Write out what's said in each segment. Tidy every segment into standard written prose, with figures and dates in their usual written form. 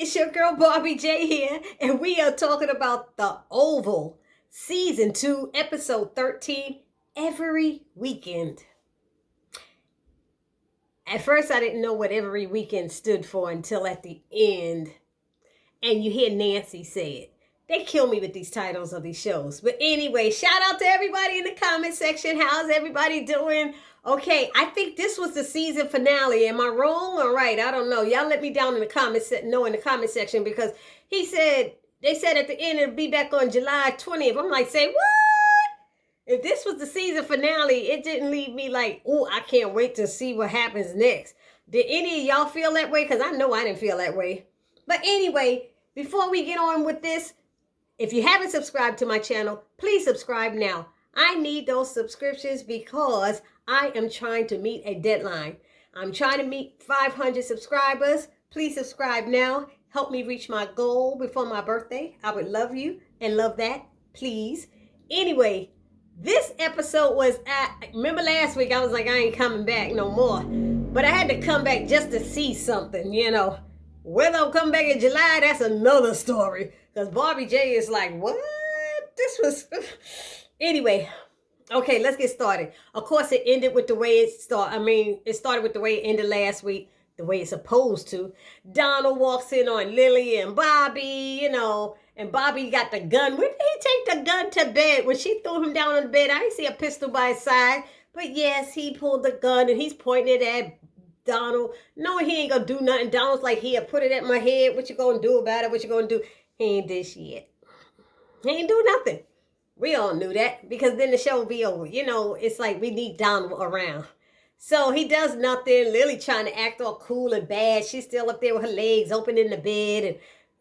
It's your girl Barbie J here, and we are talking about The Oval, Season 2, Episode 13, Every Weekend. At first, I didn't know what every weekend stood for until at the end, and you hear Nancy say it. They kill me with these titles of these shows. But anyway, shout out to everybody in the comment section. How's everybody doing? Okay, I think this was the season finale. Am I wrong or right? I don't know. Y'all let me down in the comments, in the comment section, because they said at the end it'll be back on July 20th. I'm like, say what? If this was the season finale, it didn't leave me like, oh, I can't wait to see what happens next. Did any of y'all feel that way? Because I know I didn't feel that way. But anyway, before we get on with this, if you haven't subscribed to my channel, please subscribe now. I need those subscriptions because I am trying to meet a deadline. I'm trying to meet 500 subscribers. Please subscribe now. Help me reach my goal before my birthday. I would love you and love that. Please. Anyway, this episode was remember last week I was like, I ain't coming back no more. But I had to come back just to see something, you know. Whether I'm coming back in July, that's another story. Because Barbie J is like, what? This was... Anyway, okay, let's get started. Of course, it ended with the way it started. It started with the way it ended last week, the way it's supposed to. Donald walks in on Lily and Bobby, you know, and Bobby got the gun. When did he take the gun to bed? When she threw him down on the bed, I didn't see a pistol by his side. But yes, he pulled the gun and he's pointing it at Donald, knowing he ain't gonna do nothing. Donald's like, here, put it at my head. What you gonna do about it? What you gonna do? He ain't did shit. He ain't do nothing. We all knew that because then the show will be over. You know, it's like we need Donald around. So he does nothing. Lily trying to act all cool and bad. She's still up there with her legs open in the bed. And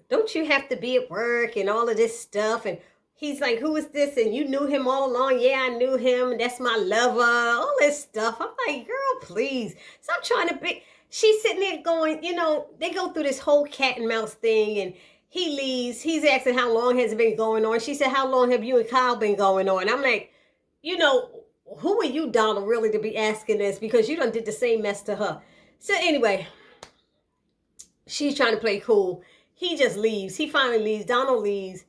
don't you have to be at work and all of this stuff? And he's like, who is this? And you knew him all along. Yeah, I knew him. That's my lover. All this stuff. I'm like, girl, please. Stop trying to be. She's sitting there going, you know, they go through this whole cat and mouse thing. And he leaves. He's asking how long has it been going on. She said, how long have you and Kyle been going on? I'm like, you know, who are you, Donald, really, to be asking this? Because you done did the same mess to her. So anyway, she's trying to play cool. He just leaves. He finally leaves. Donald leaves.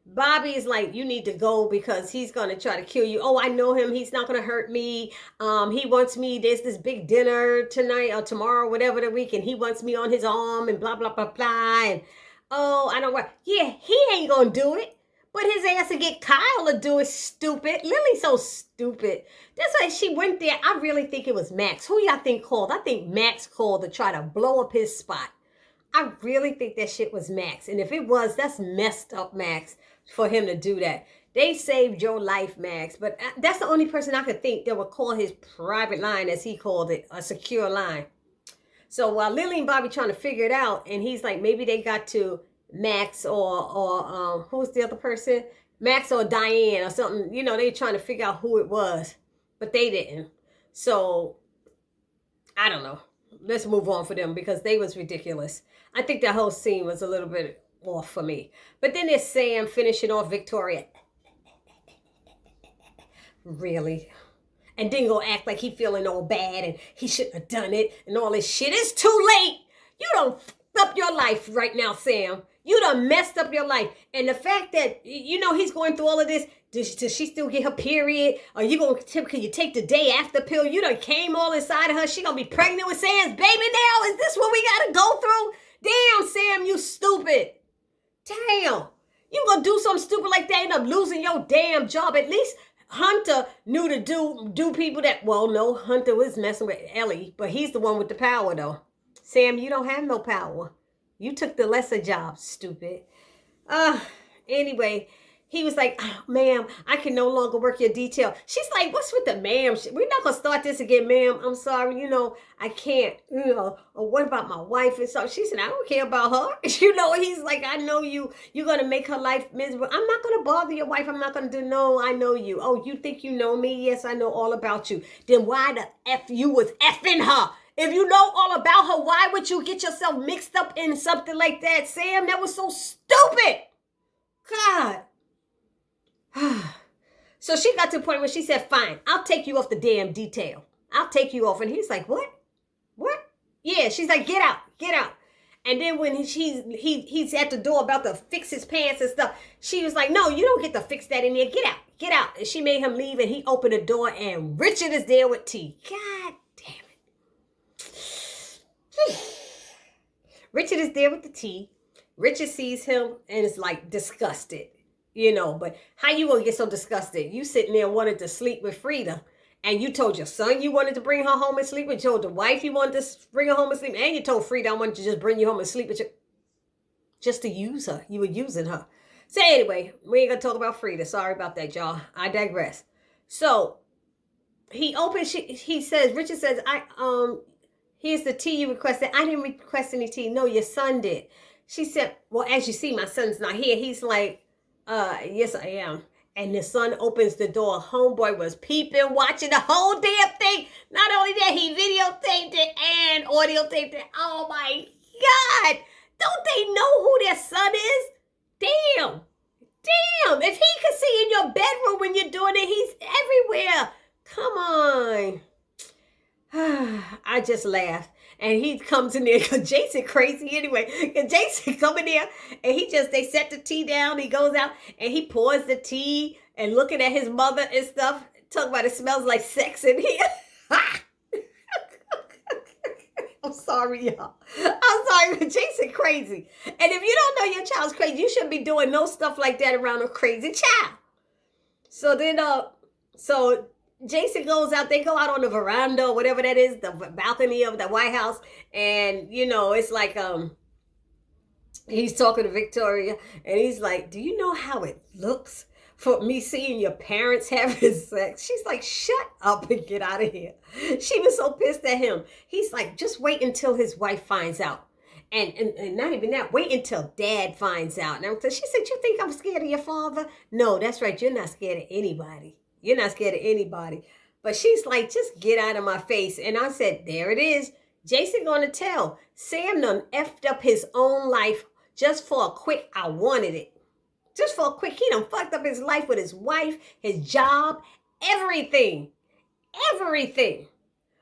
Bobby is like, you need to go because he's going to try to kill you. Oh, I know him. He's not going to hurt me. He wants me. There's this big dinner tonight or tomorrow, whatever the week. And he wants me on his arm and blah, blah, blah, blah. And oh, I know what. Yeah, he ain't going to do it. But his ass to get Kyle to do it, stupid. Lily's so stupid. That's why she went there. I really think it was Max. Who y'all think called? I think Max called to try to blow up his spot. I really think that shit was Max. And if it was, that's messed up, Max, for him to do that. They saved your life, Max. But that's the only person I could think that would call his private line, as he called it, a secure line. So while Lily and Bobby trying to figure it out, and he's like, maybe they got to Max or who's the other person? Max or Diane or something. You know, they trying to figure out who it was, but they didn't. So I don't know. Let's move on for them because they was ridiculous. I think that whole scene was a little bit off for me. But then there's Sam finishing off Victoria. Really? And then go act like he feeling all bad and he shouldn't have done it and all this shit. It's too late. You done f***ed up your life right now, Sam. You done messed up your life. And the fact that, you know, he's going through all of this, does she still get her period? Or can you take the day after pill? You done came all inside of her. She gonna be pregnant with Sam's baby now? Is this what we gotta go through? Damn, Sam, you stupid. Damn. You gonna do something stupid like that, end up losing your damn job. At least Hunter knew to do people that, well, no, Hunter was messing with Ellie, but he's the one with the power, though. Sam, you don't have no power. You took the lesser job, stupid. Anyway, he was like, oh, ma'am, I can no longer work your detail. She's like, what's with the ma'am? We're not going to start this again, ma'am. I'm sorry, you know, I can't, you know, or what about my wife and so? She said, I don't care about her. You know, he's like, I know you're going to make her life miserable. I'm not going to bother your wife. I'm not going to do, no, I know you. Oh, you think you know me? Yes, I know all about you. Then why the F you was effing her? If you know all about her, why would you get yourself mixed up in something like that, Sam? That was so stupid. God. So she got to the point where she said, fine, I'll take you off the damn detail. I'll take you off. And he's like, what? What? Yeah, she's like, get out. And then when he's at the door about to fix his pants and stuff, she was like, no, you don't get to fix that in there. Get out. Get out. And she made him leave, and he opened the door, and Richard is there with tea. God damn it. Richard is there with the tea. Richard sees him and is like disgusted, but how you gonna get so disgusted? You sitting there wanted to sleep with Frida, and you told your son you wanted to bring her home and sleep with, you told the wife you wanted to bring her home and sleep, and you told Frida I wanted to just bring you home and sleep with you, just to use her. You were using her. So anyway, we ain't gonna talk about Frida. Sorry about that, y'all. I digress. So he opens, Richard says, here's the tea you requested. I didn't request any tea. No, your son did. She said, well, as you see, my son's not here. He's like, yes, I am. And the son opens the door. Homeboy was peeping, watching the whole damn thing. Not only that, he videotaped it and audio taped it. Oh my God. Don't they know who their son is? Damn. Damn. If he could see in your bedroom when you're doing it, he's everywhere. Come on. I just laughed. And he comes in there because Jason crazy anyway. And Jason come in there and they set the tea down. He goes out and he pours the tea and looking at his mother and stuff. Talk about it smells like sex in here. I'm sorry, y'all. I'm sorry, but Jason crazy. And if you don't know your child's crazy, you shouldn't be doing no stuff like that around a crazy child. So then, Jason goes out, they go out on the veranda or whatever that is, the balcony of the White House. And, it's like, he's talking to Victoria and he's like, do you know how it looks for me seeing your parents having sex? She's like, shut up and get out of here. She was so pissed at him. He's like, just wait until his wife finds out. And not even that, wait until dad finds out. Now, she said, you think I'm scared of your father? No, that's right. You're not scared of anybody. You're not scared of anybody. But she's like, just get out of my face. And I said, there it is. Jason gonna tell. Sam done effed up his own life just for a quick, I wanted it. Just for a quick, he done fucked up his life with his wife, his job, everything. Everything.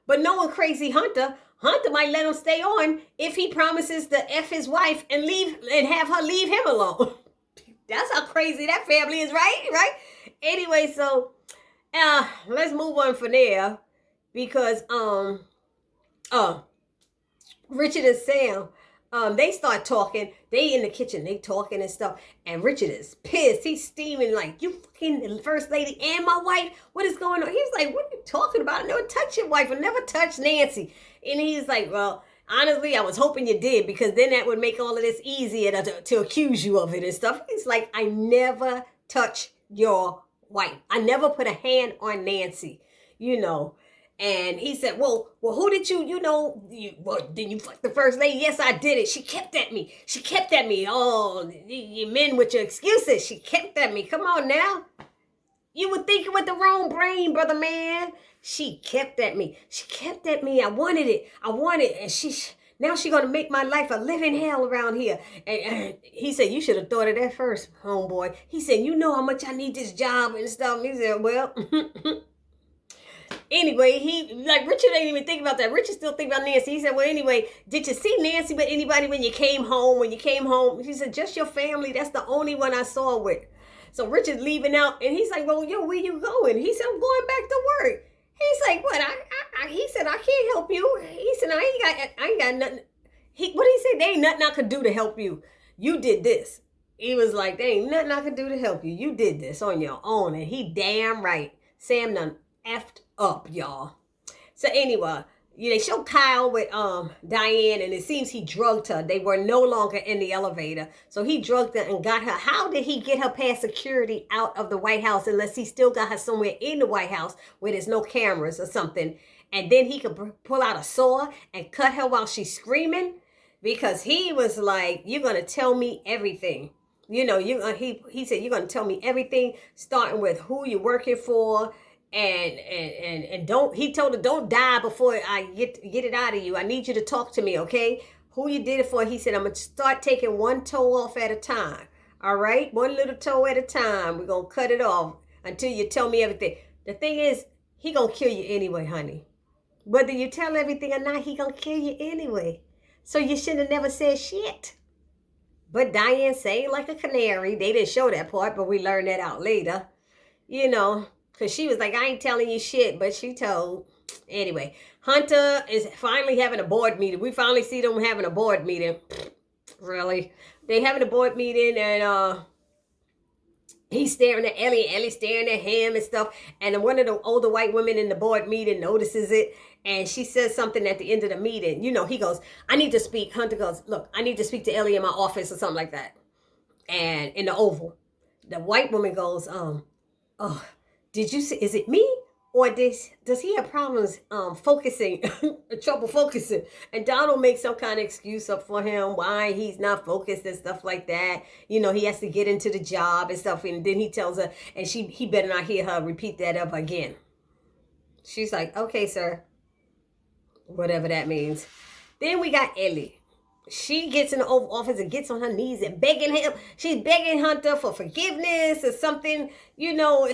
But knowing crazy Hunter might let him stay on if he promises to F his wife and have her leave him alone. That's how crazy that family is, right? Anyway, so let's move on from there because Richard and Sam, they start talking. They in the kitchen, they talking and stuff. And Richard is pissed. He's steaming like, you fucking first lady and my wife. What is going on? He's like, what are you talking about? I never touched your wife. I never touched Nancy. And he's like, well, honestly, I was hoping you did because then that would make all of this easier to accuse you of it and stuff. He's like, I never touched your wife. I never put a hand on Nancy, And he said, well, who did you did you fuck the first lady? Yes, I did it. She kept at me. Oh, you men with your excuses. She kept at me. Come on now. You were thinking with the wrong brain, brother man. She kept at me. I wanted it. And now she's going to make my life a living hell around here. And he said, you should have thought of that first, homeboy. He said, you know how much I need this job and stuff. He said, well, anyway, Richard ain't even think about that. Richard still think about Nancy. He said, well, anyway, did you see Nancy with anybody when you came home? He said, just your family. That's the only one I saw with. So Richard's leaving out and he's like, well, where you going? He said, I'm going back to work. He's like, what? He said, I can't help you. He said, I ain't got nothing. What did he say? There ain't nothing I could do to help you. You did this. He was like, there ain't nothing I could do to help you. You did this on your own. And he damn right. Sam done effed up, y'all. So anyway, they show Kyle with Diane, and it seems he drugged her. They were no longer in the elevator. So he drugged her and got her. How did he get her past security out of the White House unless he still got her somewhere in the White House where there's no cameras or something? And then he could pull out a saw and cut her while she's screaming? Because he was like, you're going to tell me everything. He said, you're going to tell me everything, starting with who you're working for. And he told her, don't die before I get it out of you. I need you to talk to me, okay? Who you did it for? He said, I'm going to start taking one toe off at a time. All right? One little toe at a time. We're going to cut it off until you tell me everything. The thing is, he going to kill you anyway, honey. Whether you tell everything or not, he going to kill you anyway. So you should have never said shit. But Diane sang like a canary. They didn't show that part, but we learned that out later. You know, because she was like, I ain't telling you shit, but she told. Anyway, Hunter is finally having a board meeting. We finally see them having a board meeting. Really? They having a board meeting, and he's staring at Ellie, and Ellie's staring at him and stuff. And one of the older white women in the board meeting notices it, and she says something at the end of the meeting. You know, he goes, I need to speak. Hunter goes, look, I need to speak to Ellie in my office or something like that. And in the Oval, the white woman goes, oh, did you see, is it me? Or does he have problems focusing, trouble focusing? And Donald makes some kind of excuse up for him why he's not focused and stuff like that. You know, he has to get into the job and stuff. And then he tells her, and he better not hear her repeat that up again. She's like, okay, sir. Whatever that means. Then we got Ellie. She gets in the Oval Office and gets on her knees and begging him. She's begging Hunter for forgiveness or something, you know.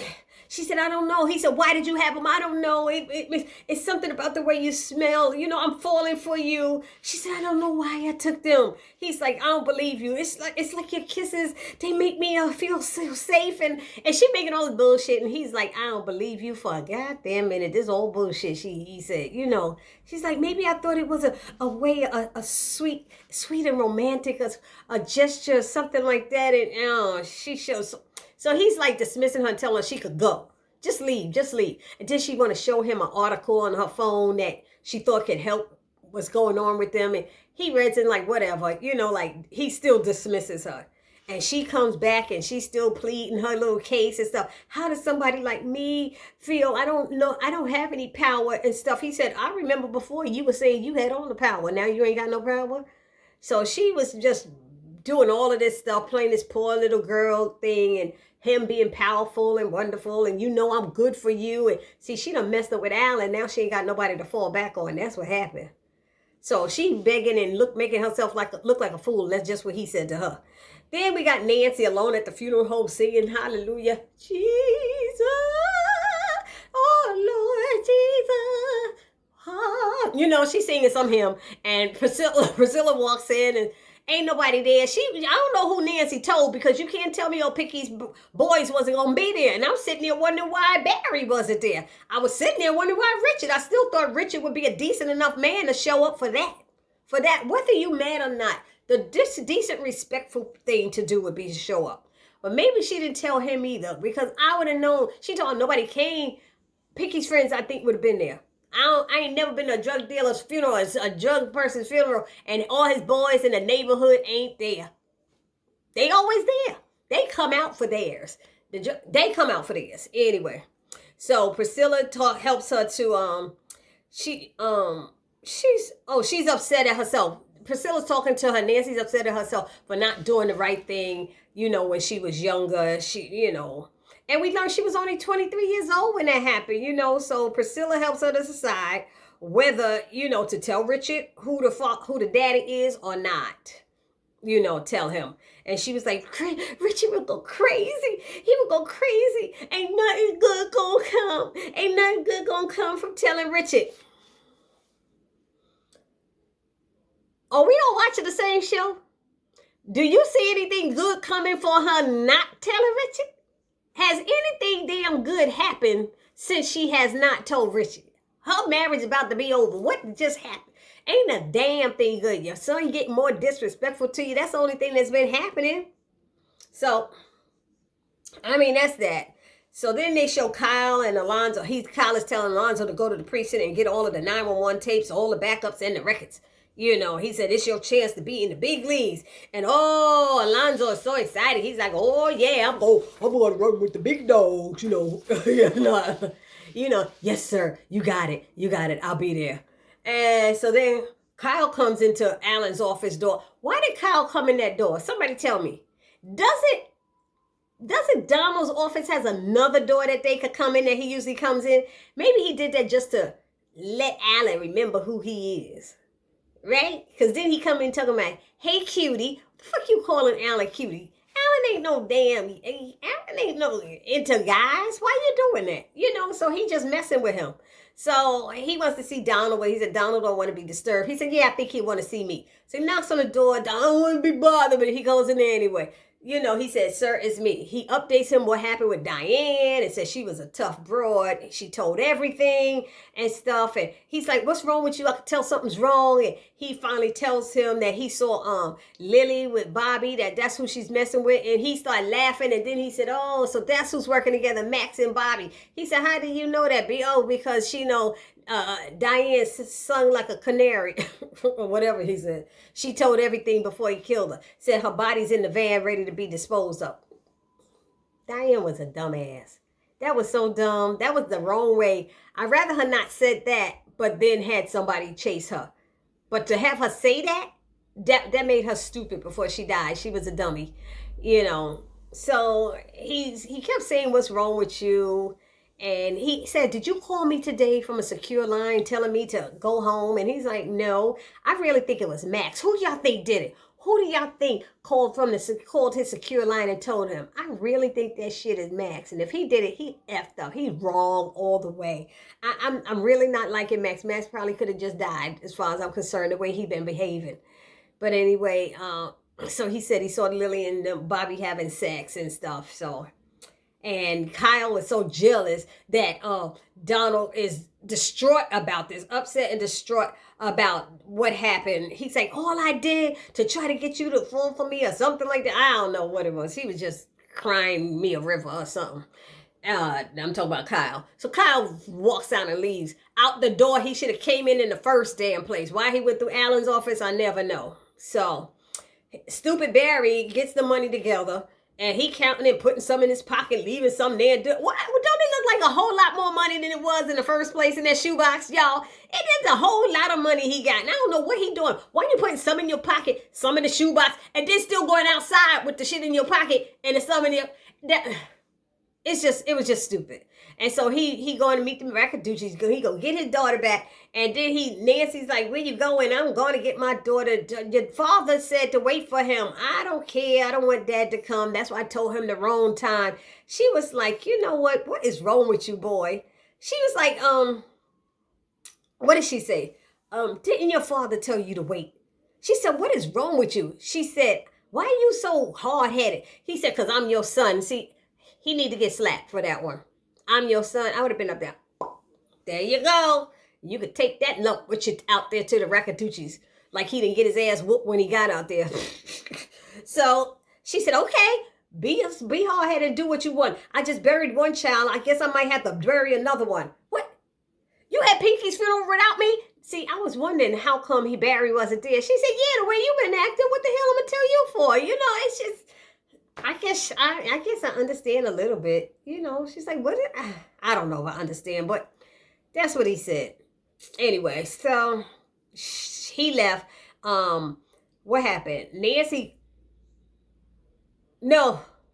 She said, I don't know. He said, why did you have him? I don't know. It's something about the way you smell. You know, I'm falling for you. She said, I don't know why I took them. He's like, I don't believe you. It's like your kisses, they make me feel so safe. And she making all this bullshit. And he's like, I don't believe you for a goddamn minute. This old bullshit, he said, you know. She's like, maybe I thought it was a way, a sweet and romantic, a gesture, something like that. And she shows... So he's like dismissing her and telling her she could go. Just leave. And then she want to show him an article on her phone that she thought could help what's going on with them. And he reads it like, whatever, you know, like he still dismisses her. And she comes back and she's still pleading her little case and stuff. How does somebody like me feel? I don't know. I don't have any power and stuff. He said, I remember before you were saying you had all the power. Now you ain't got no power. So she was just doing all of this stuff, playing this poor little girl thing, and him being powerful and wonderful, and you know I'm good for you. And see, she done messed up with Alan. Now she ain't got nobody to fall back on. That's what happened. So she begging and making herself look like a fool. That's just what he said to her. Then we got Nancy alone at the funeral home singing Hallelujah. Jesus, oh Lord Jesus. You know, she's singing some hymn, and Priscilla walks in and ain't nobody there. I don't know who Nancy told, because you can't tell me old Picky's boys wasn't going to be there. And I'm sitting there wondering why Barry wasn't there. I was sitting there wondering why Richard. I still thought Richard would be a decent enough man to show up for that. Whether you mad or not, the decent, respectful thing to do would be to show up. But maybe she didn't tell him either, because I would have known. She told him nobody came. Picky's friends, I think, would have been there. I ain't never been to a drug dealer's funeral, a drug person's funeral, and all his boys in the neighborhood ain't there. They always there. They come out for theirs. They come out for theirs. Anyway, so Priscilla helps her to she's upset at herself. Priscilla's talking to her. Nancy's upset at herself for not doing the right thing, you know, when she was younger. And we learned she was only 23 years old when that happened, you know. So Priscilla helps her to decide whether, you know, to tell Richard who the daddy is or not. You know, tell him. And she was like, Richard will go crazy. He will go crazy. Ain't nothing good gonna come. Ain't nothing good gonna come from telling Richard. Oh, we don't watch the same show? Do you see anything good coming for her not telling Richard? Has anything damn good happened since she has not told Richard? Her marriage is about to be over. What just happened? Ain't a damn thing good. Your son getting more disrespectful to you. That's the only thing that's been happening. So, I mean, that's that. So then they show Kyle and Alonzo. Kyle is telling Alonzo to go to the precinct and get all of the 911 tapes, all the backups and the records. You know, he said, it's your chance to be in the big leagues. And Alonzo is so excited. He's like, oh yeah, I'm going to run with the big dogs, you know. You know, yes, sir. You got it. I'll be there. And so then Kyle comes into Alan's office door. Why did Kyle come in that door? Somebody tell me. Doesn't Donald's office has another door that they could come in that he usually comes in? Maybe he did that just to let Alan remember who he is. Right? Because then he come in talking about, hey, cutie. What the fuck you calling Alan cutie? Alan ain't no Alan ain't no into guys. Why you doing that? You know, so he just messing with him. So he wants to see Donald, but he said Donald don't want to be disturbed. He said, yeah, I think he want to see me. So he knocks on the door. Donald don't want to be bothered, but he goes in there anyway. He said, sir, it's me. He updates him what happened with Diane and said she was a tough broad. She told everything and stuff. And he's like, what's wrong with you? I can tell something's wrong. And he finally tells him that he saw Lily with Bobby, that's who she's messing with. And he started laughing. And then he said, oh, so that's who's working together, Max and Bobby. He said, how do you know that, B? Oh, because she know Diane sung like a canary or whatever he said. She told everything before he killed her. Said her body's in the van ready to be disposed of. Diane was a dumbass. That was so dumb. That was the wrong way. I'd rather her not said that, but then had somebody chase her. But to have her say that made her stupid before she died. She was a dummy, So he kept saying, what's wrong with you? And he said, did you call me today from a secure line telling me to go home? And he's like, no, I really think it was Max. Who y'all think did it? Who do y'all think called his secure line and told him? I really think that shit is Max. And if he did it, he effed up. He's wrong all the way. I'm really not liking Max. Max probably could have just died as far as I'm concerned, the way he been behaving. But anyway, so he said he saw Lily and Bobby having sex and stuff. And Kyle was so jealous that Donald is distraught about this, upset and distraught about what happened. He's like, all I did to try to get you to fall for me or something like that. I don't know what it was. He was just crying me a river or something. I'm talking about Kyle. So Kyle walks out and leaves. Out the door, he should have came in the first damn place. Why he went through Alan's office, I never know. So stupid Barry gets the money together. And he counting it, putting some in his pocket, leaving some there. What? Don't it look like a whole lot more money than it was in the first place in that shoebox, y'all? It is a whole lot of money he got. And I don't know what he doing. Why you putting some in your pocket, some in the shoebox, and then still going outside with the shit in your pocket and the some in your... It was just stupid. And so he going to meet the Racaducci's. He go get his daughter back. And then Nancy's like, where you going? I'm going to get my daughter. Your father said to wait for him. I don't care. I don't want dad to come. That's why I told him the wrong time. She was like, you know what? What is wrong with you, boy? She was like, what did she say? Didn't your father tell you to wait? She said, what is wrong with you? She said, why are you so hard-headed? He said, because I'm your son. See, he need to get slapped for that one. I'm your son. I would have been up there. There you go. You could take that lump with you out there to the Racaducci's. Like he didn't get his ass whooped when he got out there. So she said, okay, be hard-headed and do what you want. I just buried one child. I guess I might have to bury another one. What? You had Pinky's funeral without me? See, I was wondering how come Barry wasn't there. She said, yeah, the way you been acting, what the hell I'm going to tell you for? It's just... I guess I understand a little bit. She's like, what? I don't know if I understand, but that's what he said. Anyway, so he left. What happened?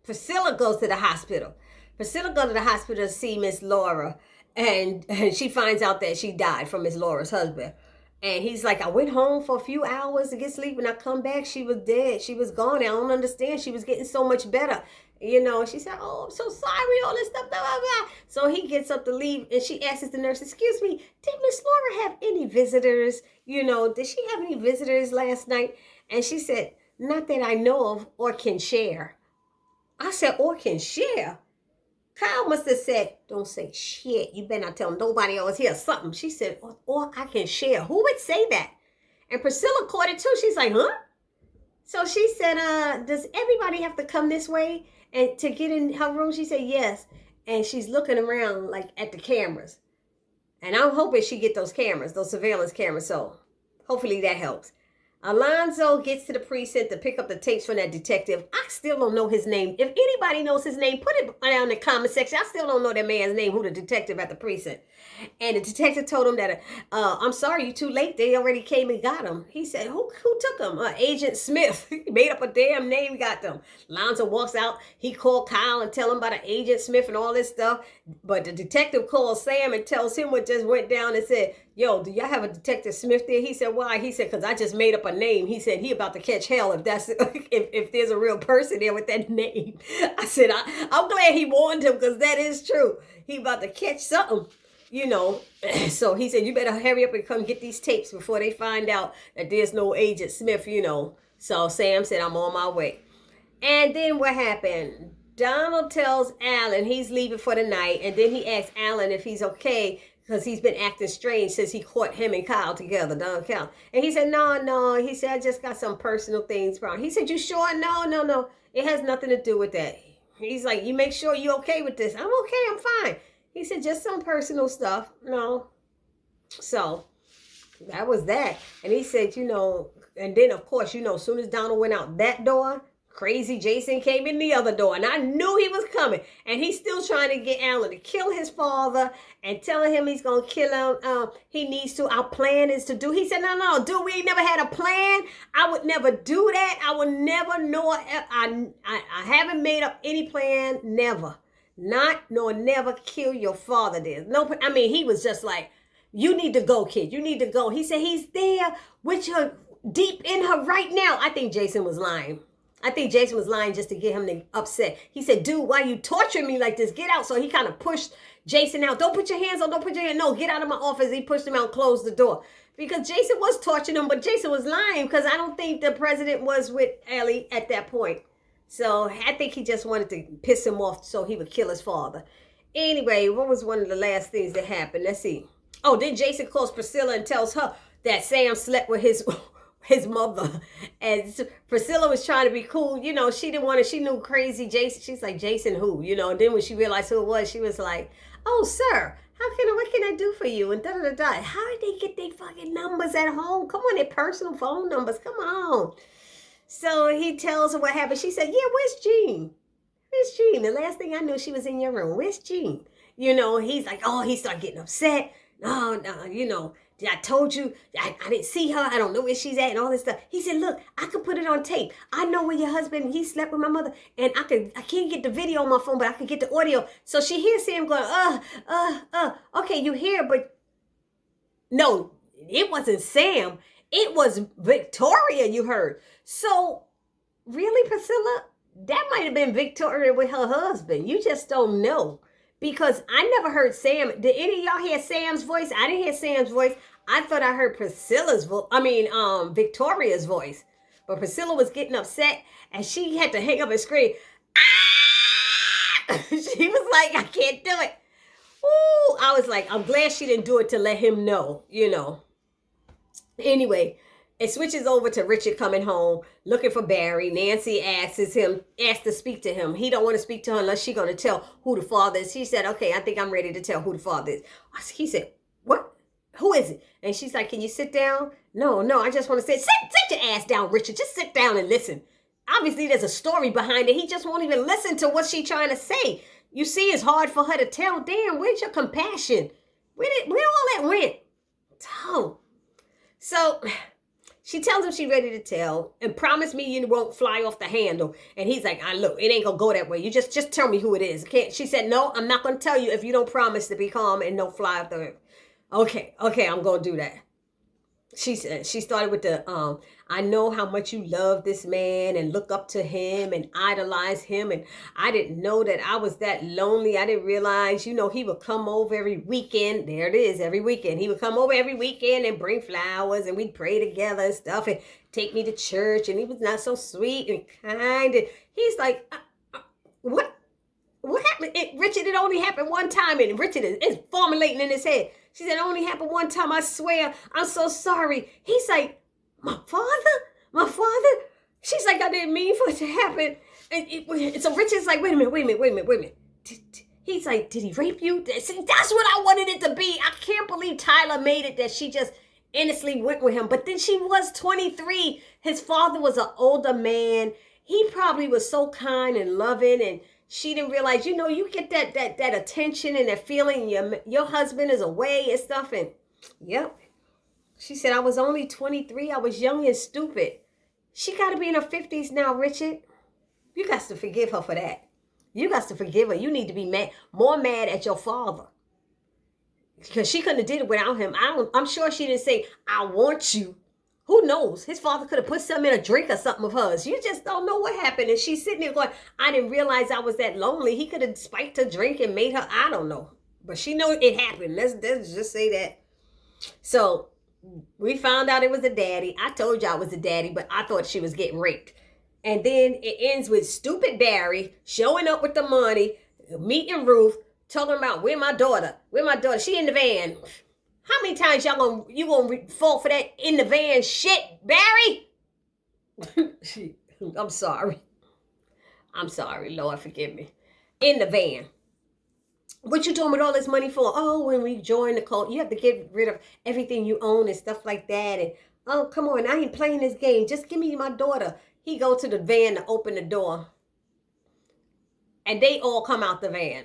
Priscilla goes to the hospital. Priscilla goes to the hospital to see Miss Laura, and she finds out that she died from Miss Laura's husband. And he's like, I went home for a few hours to get sleep. When I come back, she was dead. She was gone. I don't understand. She was getting so much better. She said, oh, I'm so sorry, all this stuff, blah, blah, blah. So he gets up to leave, and she asks the nurse, excuse me, did Miss Laura have any visitors? Did she have any visitors last night? And she said, not that I know of or can share. I said, or can share? Kyle must have said, don't say shit. You better not tell nobody else here something. She said, or I can share. Who would say that? And Priscilla caught it too. She's like, huh? So she said, does everybody have to come this way and to get in her room? She said, yes. And she's looking around like at the cameras. And I'm hoping she get those cameras, those surveillance cameras. So hopefully that helps. Alonzo gets to the precinct to pick up the tapes from that detective. I still don't know his name. If anybody knows his name, put it down in the comment section. I still don't know that man's name, who the detective at the precinct. And the detective told him that, I'm sorry, you're too late. They already came and got him. He said, who took him? Agent Smith. He made up a damn name, got them. Alonzo walks out. He called Kyle and tell him about an Agent Smith and all this stuff. But the detective calls Sam and tells him what just went down and said, yo, do y'all have a Detective Smith there? He said, why? He said, because I just made up a name. He said, he about to catch hell if that's if there's a real person there with that name. I said, I'm glad he warned him because that is true. He about to catch something. you know, so he said, you better hurry up and come get these tapes before they find out that there's no Agent Smith, you know. So Sam said, I'm on my way. And then what happened? Donald tells Alan he's leaving for the night, and then he asks Alan if he's okay because he's been acting strange since he caught him and Kyle together, Donald Kyle. And he said, no. He said, I just got some personal things wrong. He said, you sure? No. It has nothing to do with that. He's like, you make sure you're okay with this. I'm okay. I'm fine. He said, just some personal stuff. No. So that was that. And he said, you know, and then of course, you know, as soon as Donald went out that door, crazy Jason came in the other door, and I knew he was coming. And he's still trying to get Alan to kill his father and telling him he's going to kill him. He needs to. Our plan is to do. He said, no, dude, we ain't never had a plan. I would never do that. I would never know. I haven't made up any plan. Never. Not nor never kill your father. There's no, I mean, he was just like, you need to go, kid. You need to go. He said, he's there with her, deep in her right now. I think Jason was lying. I think Jason was lying just to get him to upset. He said, dude, why you torturing me like this? Get out. So he kind of pushed Jason out. Don't put your hands on, don't put your hands. No, get out of my office. He pushed him out and closed the door. Because Jason was torturing him, but Jason was lying because I don't think the president was with Ellie at that point. So I think he just wanted to piss him off so he would kill his father. Anyway, what was one of the last things that happened? Let's see. Oh, then Jason calls Priscilla and tells her that Sam slept with his mother. And Priscilla was trying to be cool. You know, she didn't want to, she knew crazy Jason. She's like, Jason who? You know, and then when she realized who it was, she was like, oh, sir, what can I do for you? And da-da-da-da. How did they get their fucking numbers at home? Come on, their personal phone numbers. Come on. So he tells her what happened. She said, yeah, where's Jean? Where's Jean? The last thing I knew, she was in your room. Where's Jean? You know, he's like, oh, he started getting upset. No, you know, I told you, I didn't see her. I don't know where she's at and all this stuff. He said, look, I could put it on tape. I know where your husband, he slept with my mother. And I can't get the video on my phone, but I could get the audio. So she hears Sam going, okay, you hear, but no, it wasn't Sam. It was Victoria you heard. So really, Priscilla, that might have been Victoria with her husband. You just don't know. Because I never heard Sam. Did any of y'all hear Sam's voice? I didn't hear Sam's voice. I thought I heard Priscilla's voice. Victoria's voice. But Priscilla was getting upset and she had to hang up and scream. Ah! She was like, I can't do it. Ooh, I was like, I'm glad she didn't do it to let him know, you know. Anyway, it switches over to Richard coming home, looking for Barry. Nancy asks to speak to him. He don't want to speak to her unless she's going to tell who the father is. She said, okay, I think I'm ready to tell who the father is. He said, what? Who is it? And she's like, can you sit down? No, I just want to sit your ass down, Richard. Just sit down and listen. Obviously, there's a story behind it. He just won't even listen to what she's trying to say. You see, it's hard for her to tell. Damn, where's your compassion? Where all that went? Oh. So she tells him she's ready to tell and promise me you won't fly off the handle. And he's like, look, it ain't gonna go that way. You just tell me who it is. Okay? She said, no, I'm not gonna tell you if you don't promise to be calm and don't fly off the. Okay, I'm gonna do that. She said, she started with the, I know how much you love this man and look up to him and idolize him. And I didn't know that I was that lonely. I didn't realize, you know, he would come over every weekend. There it is, every weekend. He would come over every weekend and bring flowers and we'd pray together and stuff and take me to church. And he was not so sweet and kind. And he's like, what happened? Richard, it only happened one time. And Richard is formulating in his head. She said, it only happened one time. I swear. I'm so sorry. He's like, my father? She's like, I didn't mean for it to happen. And so Richard's like, wait a minute. He's like, did he rape you? See, that's what I wanted it to be. I can't believe Tyler made it that she just innocently went with him. But then she was 23. His father was an older man. He probably was so kind and loving, and she didn't realize, you know, you get that attention and that feeling your husband is away and stuff. And yep. She said, I was only 23. I was young and stupid. She got to be in her 50s now, Richard. You got to forgive her for that. You got to forgive her. You need to be more mad at your father. Because she couldn't have did it without him. I'm sure she didn't say, I want you. Who knows? His father could have put something in a drink or something of hers. You just don't know what happened. And she's sitting there going, I didn't realize I was that lonely. He could have spiked her drink and made her, I don't know. But she know it happened. Let's just say that. So we found out it was a daddy. I told y'all it was a daddy, but I thought she was getting raped. And then it ends with stupid Barry showing up with the money, meeting Ruth, talking about where my daughter? Where my daughter? She in the van. How many times you gonna fall for that in the van shit, Barry? I'm sorry. I'm sorry, Lord, forgive me. In the van. What you doing with all this money for? Oh, when we join the cult, you have to get rid of everything you own and stuff like that. And oh, come on, I ain't playing this game. Just give me my daughter. He go to the van to open the door. And they all come out the van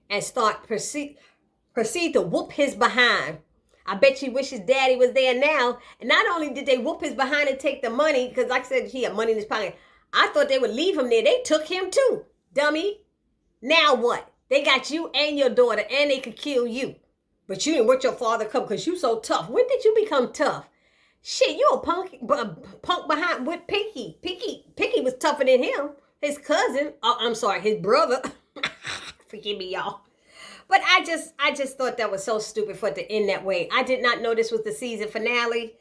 and proceed to whoop his behind. I bet you wish his daddy was there now. And not only did they whoop his behind and take the money, because like I said, he had money in his pocket. I thought they would leave him there. They took him too, dummy. Now what? They got you and your daughter, and they could kill you. But you didn't want your father come because you so tough. When did you become tough? Shit, you a punk behind with Pinky. Pinky was tougher than him. His cousin, I'm sorry, his brother. Forgive me, y'all. But I just thought that was so stupid for it to end that way. I did not know this was the season finale.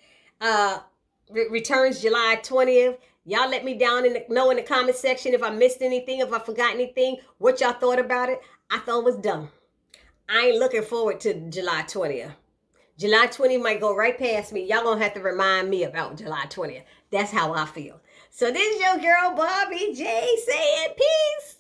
Returns July 20th. Y'all let me know in the comment section if I missed anything, if I forgot anything, what y'all thought about it. I thought it was dumb. I ain't looking forward to July 20th. July 20th might go right past me. Y'all gonna have to remind me about July 20th. That's how I feel. So this is your girl, Bobby J, saying peace.